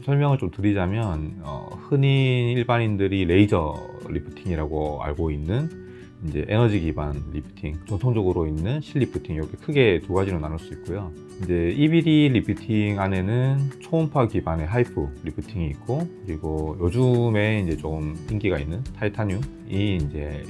설명을 좀 드리자면 흔히 일반인들이 레이저 리프팅이라고 알고 있는 이제 에너지 기반 리프팅, 전통적으로 있는 실 리프팅, 이렇게 크게 두 가지로 나눌 수 있고요. 이제 EBD 리프팅 안에는 초음파 기반의 하이프 리프팅이 있고, 그리고 요즘에 이제 좀 인기가 있는 타이타늄이 이제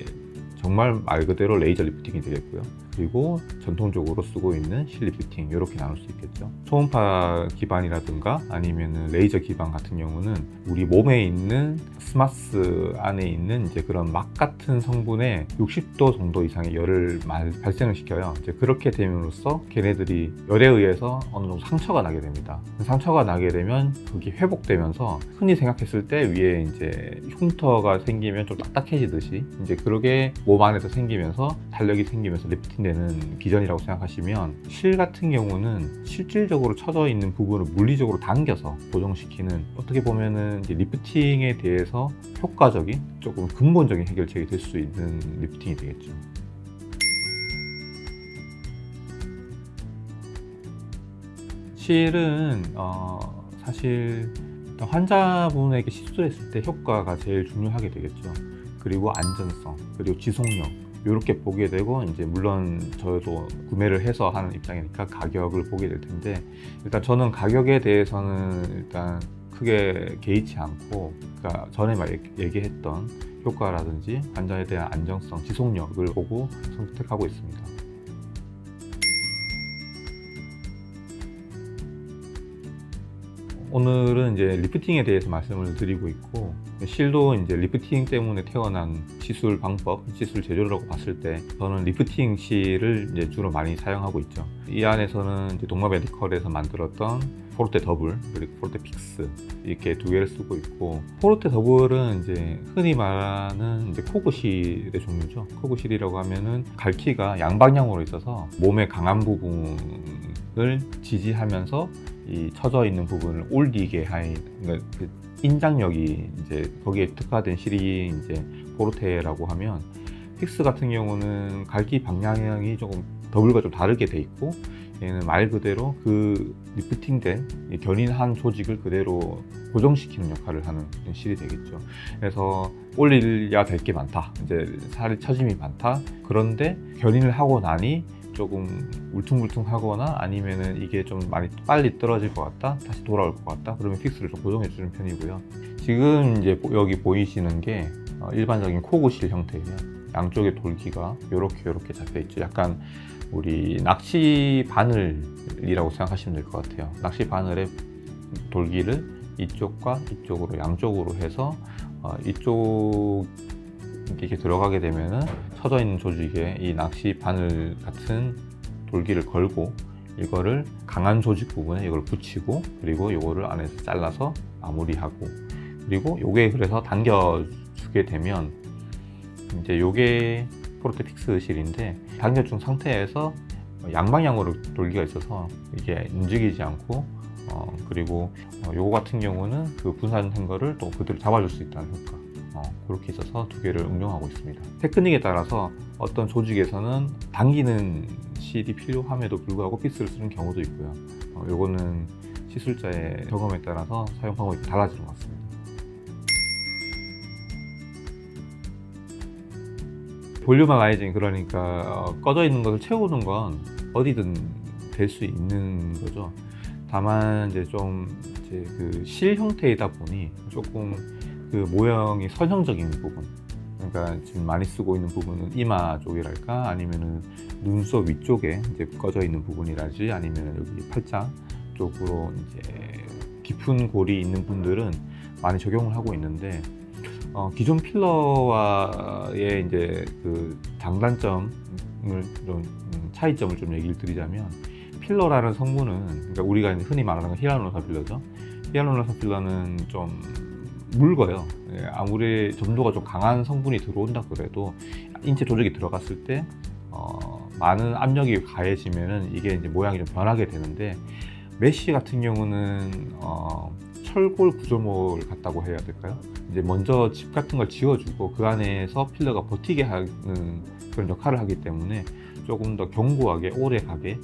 정말 말 그대로 레이저 리프팅이 되겠고요. 그리고 전통적으로 쓰고 있는 실 리프팅, 이렇게 나눌 수 있겠죠. 초음파 기반이라든가 아니면 레이저 기반 같은 경우는 우리 몸에 있는 스마스 안에 있는 이제 그런 막 같은 성분에 60도 정도 이상의 열을 발생을 시켜요. 이제 그렇게 됨으로써 걔네들이 열에 의해서 어느 정도 상처가 나게 됩니다. 상처가 나게 되면 그게 회복되면서 흔히 생각했을 때 위에 이제 흉터가 생기면 좀 딱딱해지듯이 이제 그러게 몸 안에서 생기면서 탄력이 생기면서 리프팅 되는 기전이라고 생각하시면, 실 같은 경우는 실질적으로 쳐져 있는 부분을 물리적으로 당겨서 고정시키는, 어떻게 보면은 이제 리프팅에 대해서 효과적인 조금 근본적인 해결책이 될 수 있는 리프팅이 되겠죠. 실은 사실 환자분에게 시술했을 때 효과가 제일 중요하게 되겠죠. 그리고 안전성, 그리고 지속력, 이렇게 보게 되고, 이제 물론 저도 구매를 해서 하는 입장이니까 가격을 보게 될 텐데, 일단 저는 가격에 대해서는 일단 크게 개의치 않고, 그러니까 전에 얘기했던 효과라든지 환자에 대한 안정성, 지속력을 보고 선택하고 있습니다. 오늘은 이제 리프팅에 대해서 말씀을 드리고 있고, 실도 이제 리프팅 때문에 태어난 시술 방법, 시술 제조라고 봤을 때 저는 리프팅 실을 이제 주로 많이 사용하고 있죠. 이 안에서는 이제 동마 메디컬에서 만들었던 포르테 더블, 그리고 포르테 픽스, 이렇게 두 개를 쓰고 있고, 포르테 더블은 이제 흔히 말하는 이제 코그실의 종류죠. 코그실이라고 하면은 갈퀴가 양방향으로 있어서 몸의 강한 부분을 지지하면서 이 처져 있는 부분을 올리게 하는, 그러니까 그 인장력이 이제 거기에 특화된 실이 이제 포르테라고 하면, 픽스 같은 경우는 갈기 방향이 조금 더블과 좀 다르게 돼 있고, 얘는 말 그대로 그 리프팅된 견인한 조직을 그대로 고정시키는 역할을 하는 실이 되겠죠. 그래서 올려야 될 게 많다, 이제 살이 처짐이 많다, 그런데 견인을 하고 나니 조금 울퉁불퉁하거나 아니면은 이게 좀 많이 빨리 떨어질 것 같다, 다시 돌아올 것 같다, 그러면 픽스를 좀 고정해 주는 편이고요. 지금 이제 여기 보이시는 게 일반적인 코그실 형태예요. 양쪽에 돌기가 이렇게 잡혀 있죠. 약간 우리 낚시 바늘이라고 생각하시면 될 것 같아요. 낚시 바늘의 돌기를 이쪽과 이쪽으로, 양쪽으로 해서 이쪽 이렇게 들어가게 되면은 쳐져 있는 조직에 이 낚시 바늘 같은 돌기를 걸고, 이거를 강한 조직 부분에 이걸 붙이고, 그리고 이거를 안에서 잘라서 마무리하고, 그리고 요게 그래서 당겨주게 되면 이제 요게 포르테 픽스 실인데, 당겨준 상태에서 양방향으로 돌기가 있어서 이게 움직이지 않고, 그리고 요거 같은 경우는 그 분산된 거를 또 그대로 잡아줄 수 있다는 효과, 그렇게 있어서 두 개를 응용하고 있습니다. 테크닉에 따라서 어떤 조직에서는 당기는 실이 필요함에도 불구하고 픽스를 쓰는 경우도 있고요. 요거는 시술자의 경험에 따라서 사용 방법이 달라지는 것 같습니다. 볼륨화가이징, 그러니까 꺼져 있는 것을 채우는 건 어디든 될 수 있는 거죠. 다만 이제 좀 그 실 형태이다 보니 조금 그 모형이 선형적인 부분, 그러니까 지금 많이 쓰고 있는 부분은 이마 쪽이랄까, 아니면은 눈썹 위쪽에 이제 꺼져 있는 부분이라든지, 아니면 여기 팔자 쪽으로 이제 깊은 골이 있는 분들은 많이 적용을 하고 있는데, 기존 필러와의 이제 그 장단점을 좀 차이점을 좀 얘기를 드리자면, 필러라는 성분은, 그러니까 우리가 흔히 말하는 히알루론산 필러죠. 히알루론산 필러는 좀 묽어요. 아무리 점도가 좀 강한 성분이 들어온다 그래도 인체 조직이 들어갔을 때 많은 압력이 가해지면은 이게 이제 모양이 좀 변하게 되는데, 메쉬 같은 경우는 철골 구조물 같다고 해야 될까요? 이제 먼저 집 같은 걸 지어주고 그 안에서 필러가 버티게 하는 그런 역할을 하기 때문에 조금 더 견고하게 오래 가게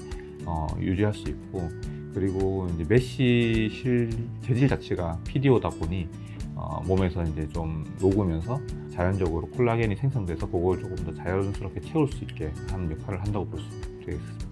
유지할 수 있고, 그리고 이제 메쉬 실 재질 자체가 PDO다 보니 몸에서 이제 좀 녹으면서 자연적으로 콜라겐이 생성돼서 그걸 조금 더 자연스럽게 채울 수 있게 하는 역할을 한다고 볼 수 되겠습니다.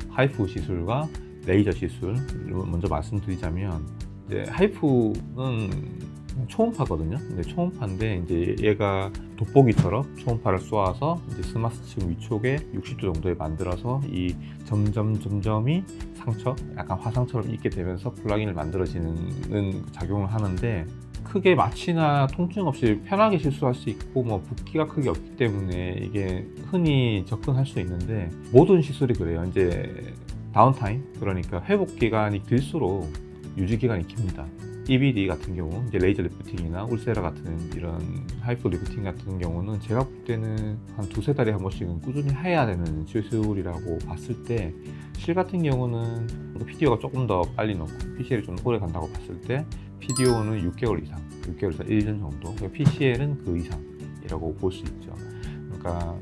하이프 시술과 레이저 시술 먼저 말씀드리자면, 이제 하이프는 초음파거든요. 근데 초음파인데 이제 얘가 돋보기처럼 초음파를 쏘아서 이제 스마스층 위쪽에 60도 정도에 만들어서 이 점점이 상처, 약간 화상처럼 있게 되면서 콜라겐을 만들어지는 작용을 하는데, 크게 마취나 통증 없이 편하게 시술할 수 있고 뭐 붓기가 크게 없기 때문에 이게 흔히 접근할 수 있는데, 모든 시술이 그래요. 이제 다운타임, 그러니까 회복 기간이 길수록 유지 기간이 깁니다. EBD 같은 경우, 이제 레이저 리프팅이나 울세라 같은 이런 하이프 리프팅 같은 경우는 제가 볼 때는 한 두세 달에 한 번씩은 꾸준히 해야 되는 시술이라고 봤을 때, 실 같은 경우는 PDO가 조금 더 빨리 넣고 PCL이 좀 오래 간다고 봤을 때 PDO는 6개월 이상, 6개월에서 1년 정도, PCL은 그 이상이라고 볼 수 있죠. 그러니까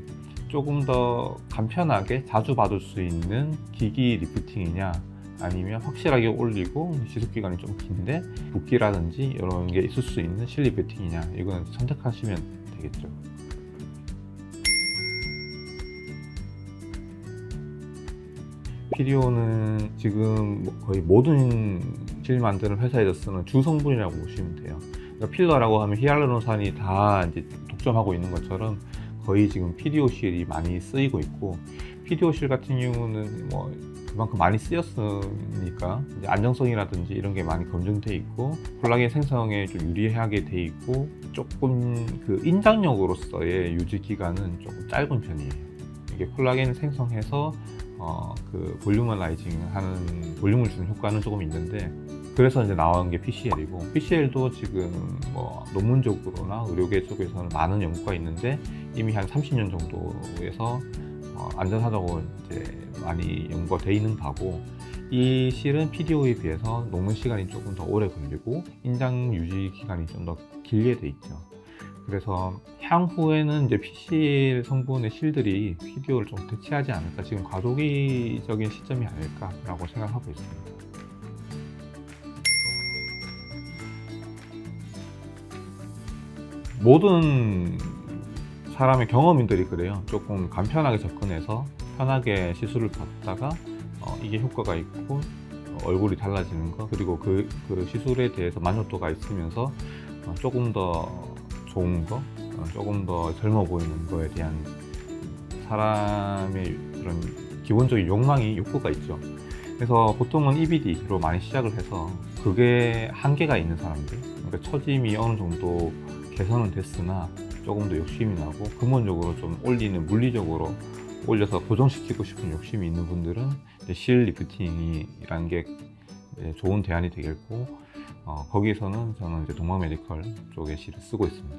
조금 더 간편하게 자주 받을 수 있는 기기 리프팅이냐, 아니면 확실하게 올리고 지속기간이 좀 긴데 붓기라든지 이런 게 있을 수 있는 실 리프팅이냐, 이거는 선택하시면 되겠죠. PDO는 지금 거의 모든 실 만드는 회사에서 쓰는 주 성분이라고 보시면 돼요. 그러니까 필러라고 하면 히알루론산이 다 이제 독점하고 있는 것처럼 거의 지금 PDO 실이 많이 쓰이고 있고, PDO 실 같은 경우는 뭐 그만큼 많이 쓰였으니까 이제 안정성이라든지 이런 게 많이 검증돼 있고, 콜라겐 생성에 좀 유리하게 돼 있고, 조금 그 인장력으로서의 유지 기간은 조금 짧은 편이에요. 이게 콜라겐을 생성해서 그 볼륨얼라이징 하는, 볼륨을 주는 효과는 조금 있는데, 그래서 이제 나온 게 PCL이고, PCL도 지금 뭐 논문적으로나 의료계 쪽에서는 많은 연구가 있는데 이미 한 30년 정도에서 안전하다고 이제 많이 연구가 돼 있는 바고, 이 실은 PDO에 비해서 녹는 시간이 조금 더 오래 걸리고 인장 유지 기간이 좀 더 길게 돼 있죠. 그래서 향후에는 이제 PCL 성분의 실들이 PDO를 좀 대체하지 않을까, 지금 과도기적인 시점이 아닐까라고 생각하고 있습니다. 모든 사람의 경험인들이 그래요. 조금 간편하게 접근해서 편하게 시술을 받다가 이게 효과가 있고 얼굴이 달라지는 거, 그리고 그 시술에 대해서 만족도가 있으면서 조금 더 좋은 거, 조금 더 젊어 보이는 거에 대한 사람의 그런 기본적인 욕구가 있죠. 그래서 보통은 EBD로 많이 시작을 해서 그게 한계가 있는 사람들, 그러니까 처짐이 어느 정도 개선은 됐으나 조금 더 욕심이 나고 근본적으로 좀 올리는, 물리적으로 올려서 고정시키고 싶은 욕심이 있는 분들은 실 리프팅이라는 게 좋은 대안이 되겠고, 거기에서는 저는 이제 동막 메디컬 쪽의 실을 쓰고 있습니다.